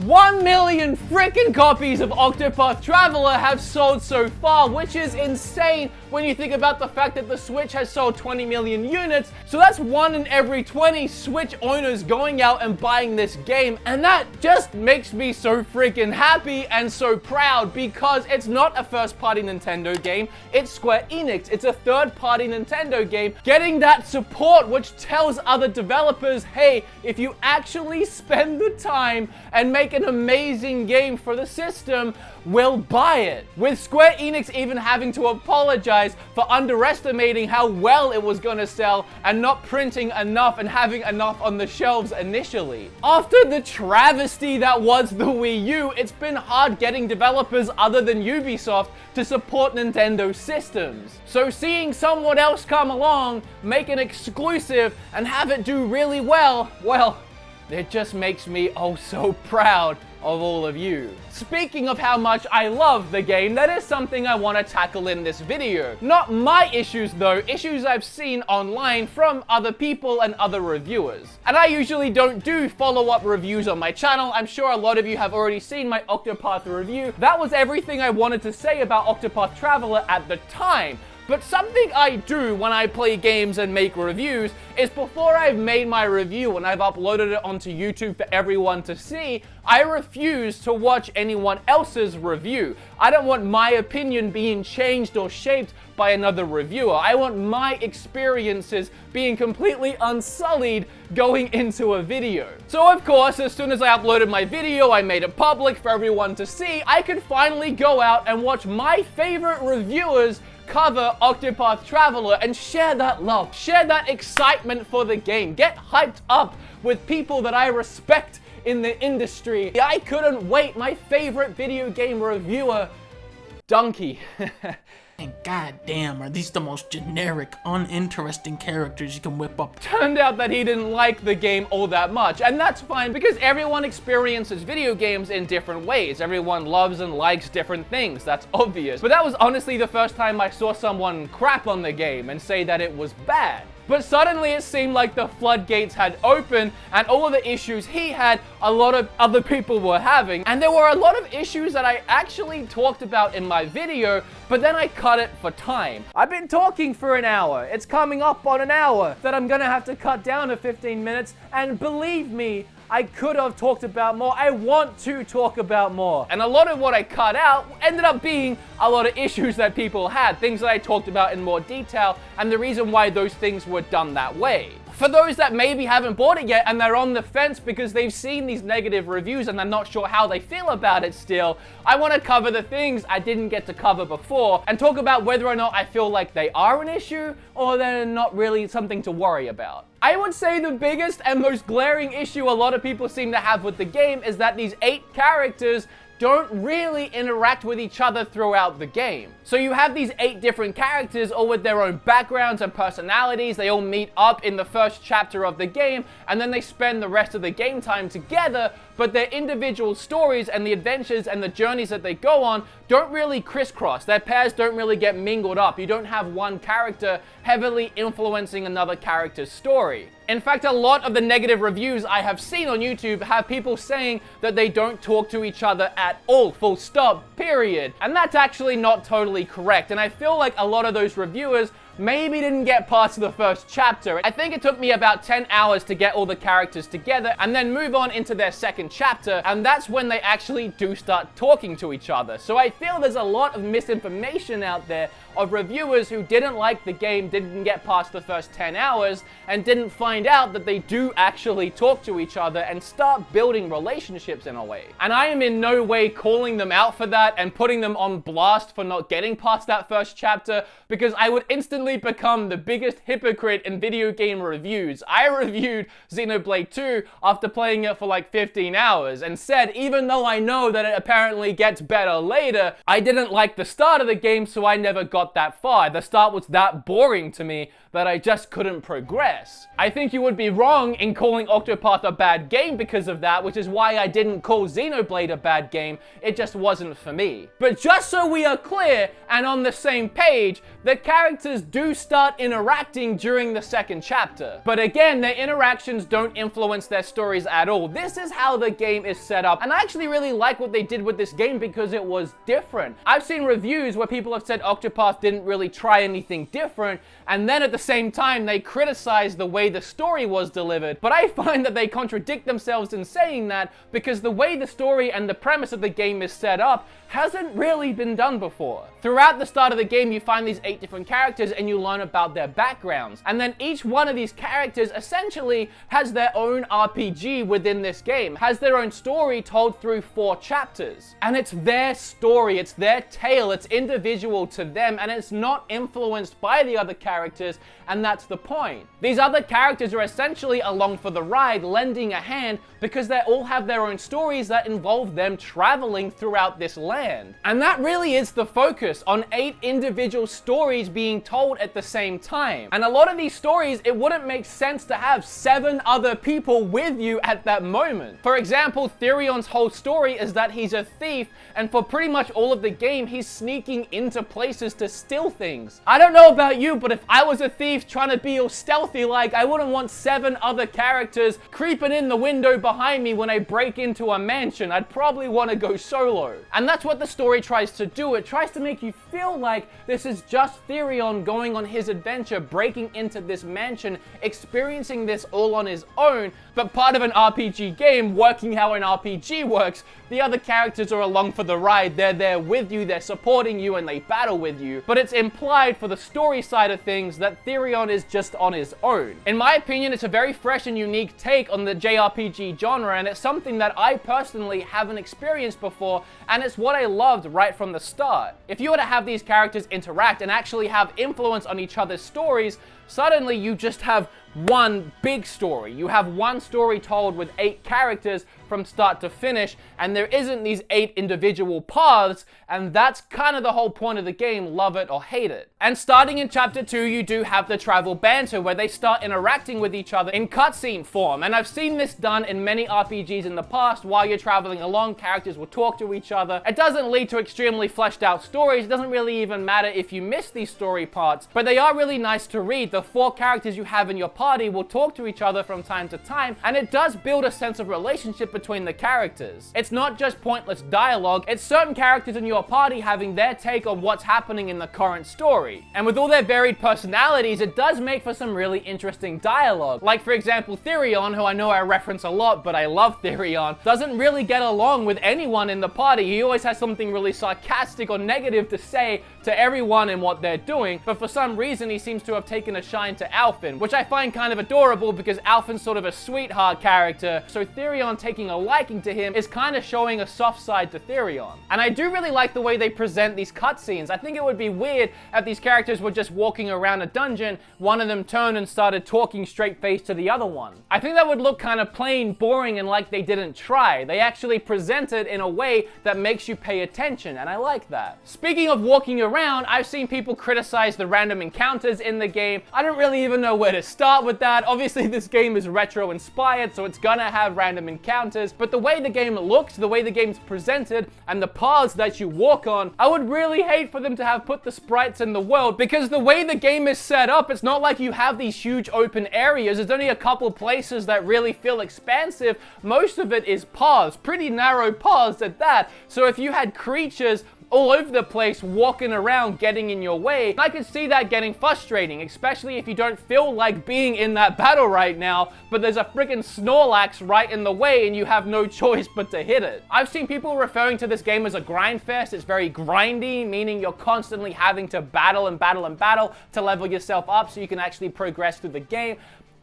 1 million freaking copies of Octopath Traveler have sold so far, which is insane when you think about the fact that the Switch has sold 20 million units. So that's 1 in every 20 Switch owners going out and buying this game. And that just makes me so freaking happy and so proud, because it's not a first-party Nintendo game. It's Square Enix. It's a third-party Nintendo game getting that support, which tells other developers, hey, if you actually spend the time and make an amazing game for the system, we'll buy it. With Square Enix even having to apologize for underestimating how well it was gonna sell and not printing enough and having enough on the shelves initially. After the travesty that was the Wii U, it's been hard getting developers other than Ubisoft to support Nintendo systems. So seeing someone else come along, make an exclusive, and have it do really well, it just makes me oh so proud of all of you. Speaking of how much I love the game, that is something I want to tackle in this video. Not my issues though, issues I've seen online from other people and other reviewers. And I usually don't do follow-up reviews on my channel. I'm sure a lot of you have already seen my Octopath review. That was everything I wanted to say about Octopath Traveler at the time. But something I do when I play games and make reviews is before I've made my review and I've uploaded it onto YouTube for everyone to see, I refuse to watch anyone else's review. I don't want my opinion being changed or shaped by another reviewer. I want my experiences being completely unsullied going into a video. So of course, as soon as I uploaded my video, I made it public for everyone to see, I could finally go out and watch my favorite reviewers cover Octopath Traveler and share that love, share that excitement for the game, get hyped up with people that I respect in the industry. I couldn't wait. My favorite video game reviewer, Donkey. And goddamn, are these the most generic, uninteresting characters you can whip up? Turned out that he didn't like the game all that much, and that's fine because everyone experiences video games in different ways. Everyone loves and likes different things, that's obvious. But that was honestly the first time I saw someone crap on the game and say that it was bad. But suddenly it seemed like the floodgates had opened and all of the issues he had, a lot of other people were having. And there were a lot of issues that I actually talked about in my video, but then I cut it for time. I've been talking for an hour. It's coming up on an hour that I'm gonna have to cut down to 15 minutes. And believe me, I could have talked about more. I want to talk about more. And a lot of what I cut out ended up being a lot of issues that people had, things that I talked about in more detail, and the reason why those things were done that way. For those that maybe haven't bought it yet and they're on the fence because they've seen these negative reviews and they're not sure how they feel about it still, I want to cover the things I didn't get to cover before and talk about whether or not I feel like they are an issue or they're not really something to worry about. I would say the biggest and most glaring issue a lot of people seem to have with the game is that these 8 characters don't really interact with each other throughout the game. So you have these 8 different characters, all with their own backgrounds and personalities. They all meet up in the first chapter of the game, and then they spend the rest of the game time together, but their individual stories and the adventures and the journeys that they go on don't really crisscross. Their pairs don't really get mingled up. You don't have one character heavily influencing another character's story. In fact, a lot of the negative reviews I have seen on YouTube have people saying that they don't talk to each other at all, full stop, period. And that's actually not totally correct. And I feel like a lot of those reviewers maybe didn't get past the first chapter. I think it took me about 10 hours to get all the characters together and then move on into their second chapter, and that's when they actually do start talking to each other. So I feel there's a lot of misinformation out there of reviewers who didn't like the game, didn't get past the first 10 hours, and didn't find out that they do actually talk to each other and start building relationships in a way. And I am in no way calling them out for that and putting them on blast for not getting past that first chapter, because I would instantly become the biggest hypocrite in video game reviews. I reviewed Xenoblade 2 after playing it for like 15 hours and said, even though I know that it apparently gets better later, I didn't like the start of the game, so I never got that far. The start was that boring to me that I just couldn't progress. I think you would be wrong in calling Octopath a bad game because of that, which is why I didn't call Xenoblade a bad game. It just wasn't for me. But just so we are clear and on the same page, the characters do do start interacting during the second chapter. But again, their interactions don't influence their stories at all. This is how the game is set up, and I actually really like what they did with this game because it was different. I've seen reviews where people have said Octopath didn't really try anything different, and then at the same time they criticize the way the story was delivered. But I find that they contradict themselves in saying that because the way the story and the premise of the game is set up hasn't really been done before. Throughout the start of the game, you find these 8 different characters and you learn about their backgrounds. And then each one of these characters essentially has their own RPG within this game, has their own story told through 4 chapters. And it's their story, it's their tale, it's individual to them, and it's not influenced by the other characters, and that's the point. These other characters are essentially along for the ride, lending a hand, because they all have their own stories that involve them traveling throughout this land. And that really is the focus, on 8 individual stories being told at the same time. And a lot of these stories, it wouldn't make sense to have 7 other people with you at that moment. For example, Therion's whole story is that he's a thief, and for pretty much all of the game, he's sneaking into places to steal things. I don't know about you, but if I was a thief trying to be all stealthy like, I wouldn't want 7 other characters creeping in the window behind me when I break into a mansion. I'd probably want to go solo. And that's what the story tries to do. It tries to make you feel like this is just Therion going on his adventure, breaking into this mansion, experiencing this all on his own, but part of an RPG game, working how an RPG works. The other characters are along for the ride. They're there with you, they're supporting you, and they battle with you. But it's implied for the story side of things that Therion is just on his own. In my opinion, it's a very fresh and unique take on the JRPG genre, and it's something that I personally haven't experienced before, and it's what I loved right from the start. If you were to have these characters interact and actually have influence on each other's stories, suddenly you just have one big story. You have one story told with 8 characters from start to finish, and there isn't these 8 individual paths, and that's kind of the whole point of the game, love it or hate it. And starting in chapter 2, you do have the travel banter, where they start interacting with each other in cutscene form, and I've seen this done in many RPGs in the past. While you're traveling along, characters will talk to each other. It doesn't lead to extremely fleshed out stories. It doesn't really even matter if you miss these story parts, but they are really nice to read. The 4 characters you have in your party will talk to each other from time to time, and it does build a sense of relationship between the characters. It's not just pointless dialogue, it's certain characters in your party having their take on what's happening in the current story. And with all their varied personalities, it does make for some really interesting dialogue. Like, for example, Therion, who I know I reference a lot, but I love Therion, doesn't really get along with anyone in the party. He always has something really sarcastic or negative to say to everyone and what they're doing, but for some reason he seems to have taken a shine to Allyn, which I find kind of adorable because Allyn's sort of a sweetheart character, so Therion taking a liking to him is kind of showing a soft side to Therion. And I do really like the way they present these cutscenes. I think it would be weird if these characters were just walking around a dungeon, one of them turned and started talking straight face to the other one. I think that would look kind of plain, boring, and like they didn't try. They actually present it in a way that makes you pay attention, and I like that. Speaking of walking around, I've seen people criticize the random encounters in the game. I don't really even know where to start with that. Obviously, this game is retro inspired, so it's gonna have random encounters, but the way the game looks, the way the game's presented, and the paths that you walk on, I would really hate for them to have put the sprites in the world, because the way the game is set up, it's not like you have these huge open areas. There's only a couple places that really feel expansive. Most of it is paths, pretty narrow paths at that. So if you had creatures all over the place walking around getting in your way, I could see that getting frustrating, especially if you don't feel like being in that battle right now, but there's a freaking Snorlax right in the way and you have no choice but to hit it. I've seen people referring to this game as a grind fest. It's very grindy, meaning you're constantly having to battle and battle and battle to level yourself up so you can actually progress through the game.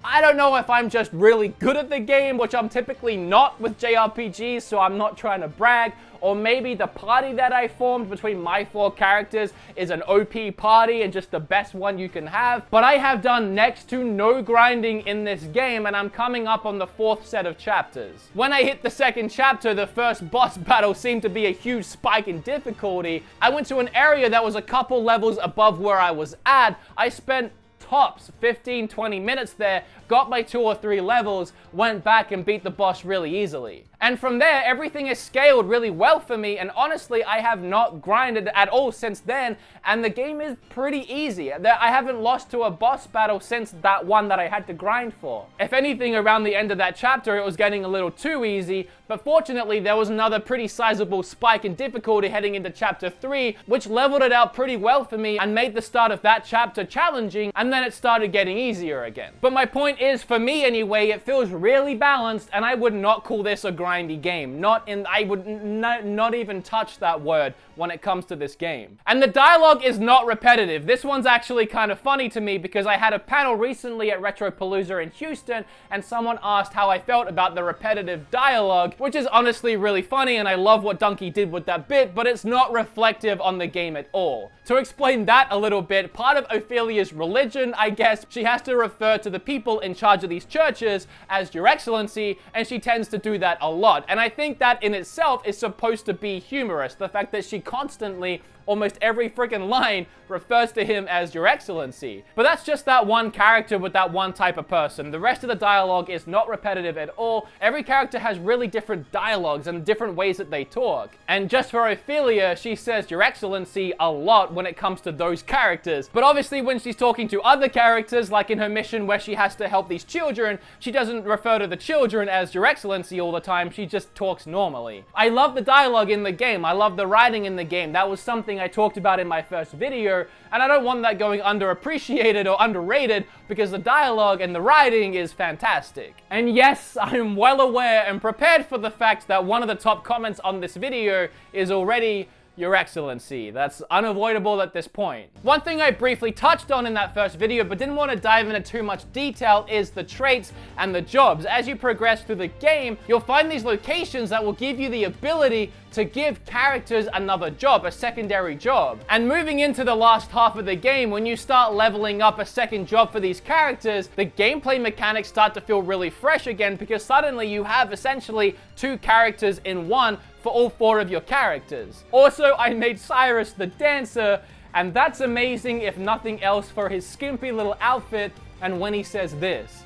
I don't know if I'm just really good at the game, which I'm typically not with JRPGs, so I'm not trying to brag, or maybe the party that I formed between my 4 characters is an OP party and just the best one you can have. But I have done next to no grinding in this game, and I'm coming up on the 4th set of chapters. When I hit the 2nd chapter, the first boss battle seemed to be a huge spike in difficulty. I went to an area that was a couple levels above where I was at. I spent tops 15-20 minutes there, got my 2 or 3 levels, went back and beat the boss really easily. And from there, everything has scaled really well for me, and honestly, I have not grinded at all since then, and the game is pretty easy. I haven't lost to a boss battle since that one that I had to grind for. If anything, around the end of that chapter, it was getting a little too easy, but fortunately, there was another pretty sizable spike in difficulty heading into chapter 3, which leveled it out pretty well for me and made the start of that chapter challenging, and then it started getting easier again. But my point is, for me anyway, it feels really balanced, and I would not call this a grindy game. I would not even touch that word when it comes to this game. And the dialogue is not repetitive. This one's actually kind of funny to me because I had a panel recently at Retropalooza in Houston, and someone asked how I felt about the repetitive dialogue, which is honestly really funny, and I love what Donkey did with that bit, but it's not reflective on the game at all. To explain that a little bit, part of Ophilia's religion, I guess, she has to refer to the people in charge of these churches as Your Excellency, and she tends to do that a lot. And I think that in itself is supposed to be humorous, the fact that she constantly, almost every freaking line, refers to him as Your Excellency. But that's just that one character with that one type of person. The rest of the dialogue is not repetitive at all. Every character has really different dialogues and different ways that they talk. And just for Ophilia, she says Your Excellency a lot when it comes to those characters. But obviously when she's talking to other characters, like in her mission where she has to help these children, she doesn't refer to the children as Your Excellency all the time, she just talks normally. I love the dialogue in the game. I love the writing in the game. That was something I talked about in my first video, and I don't want that going underappreciated or underrated because the dialogue and the writing is fantastic. And yes, I'm well aware and prepared for the fact that one of the top comments on this video is already Your Excellency. That's unavoidable at this point. One thing I briefly touched on in that first video but didn't want to dive into too much detail is the traits and the jobs. As you progress through the game, you'll find these locations that will give you the ability to give characters another job, a secondary job. And moving into the last half of the game, when you start leveling up a second job for these characters, the gameplay mechanics start to feel really fresh again because suddenly you have essentially 2 characters in one for all 4 of your characters. Also, I made Cyrus the dancer, and that's amazing if nothing else for his skimpy little outfit and when he says this.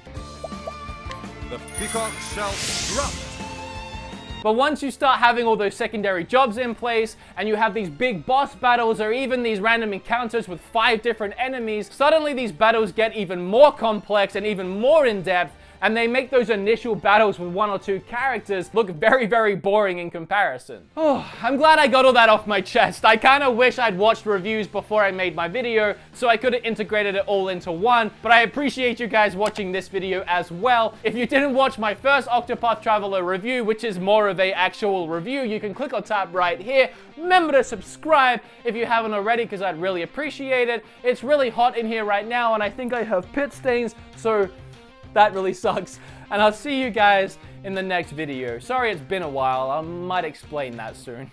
The peacock shall strut. But once you start having all those secondary jobs in place, and you have these big boss battles or even these random encounters with 5 different enemies, suddenly these battles get even more complex and even more in-depth, and they make those initial battles with 1 or 2 characters look very, very boring in comparison. Oh, I'm glad I got all that off my chest. I kind of wish I'd watched reviews before I made my video, so I could have integrated it all into one, but I appreciate you guys watching this video as well. If you didn't watch my first Octopath Traveler review, which is more of a actual review, you can click on tap right here. Remember to subscribe if you haven't already, because I'd really appreciate it. It's really hot in here right now, and I think I have pit stains, so that really sucks, and I'll see you guys in the next video. Sorry it's been a while, I might explain that soon.